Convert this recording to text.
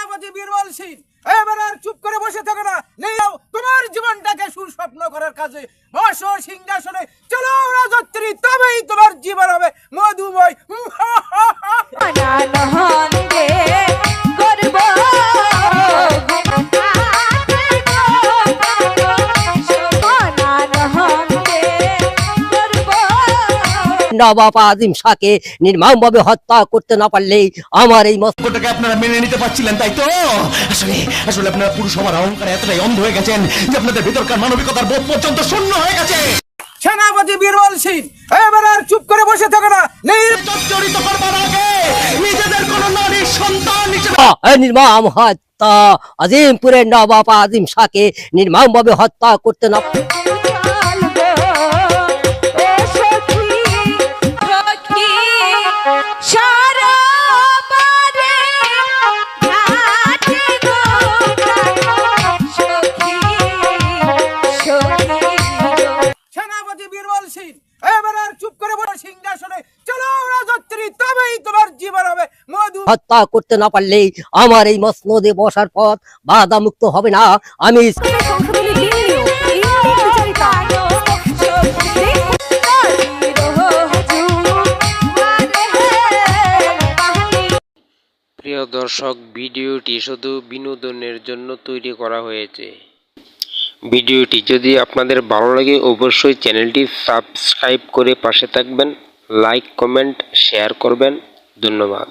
সেনাপতি বীরবল সিং এবার আর চুপ করে বসে থাকো না, নেও তোমার জীবনটাকে সুস্বপ্ন করার কাজে বসো সিংহাসনে, চলো রাজত্রী, তবেই তোমার জীবন হবে মধুময়। নবাব আজিম শাহকে নির্মমভাবে হত্যা করতে না পারলেই আমার এই মস্তকটাকে আপনারা মেনে নিতে পারছিলেন, তাই তো? আসলে আসলে আপনারা পুরুষ হওয়ার অহংকারে এতটাই অন্ধ হয়ে গেছেন যে আপনাদের ভিতরকার মানবিকতার বোধ পর্যন্ত শূন্য হয়ে গেছে। সেনাপতি বীরবল সিং এবার আর চুপ করে বসে থাকো না, জড়িত করবার আগে নিজেদের কোন নারীর সন্তান হিসেবে নির্মম হত্যা, আজিমপুরের নবাব আজিম শাহকে নির্মমভাবে হত্যা করতে না সেনাপতি বীরবল সিং এবার আর চুপ করে বসে সিংহাসনে, চলো রাজত্রী, তবেই তোমার জীবন হবে মধু। হত্যা করতে না পারলেই আমার এই মসনদে বসার পথ বাধা মুক্ত হবে না। আমি প্রিয় দর্শক, ভিডিওটি শুধু বিনোদনের জন্য তৈরি করা হয়েছে। ভিডিওটি যদি আপনাদের ভালো লাগে অবশ্যই চ্যানেলটি সাবস্ক্রাইব করে পাশে থাকবেন, লাইক কমেন্ট শেয়ার করবেন। ধন্যবাদ।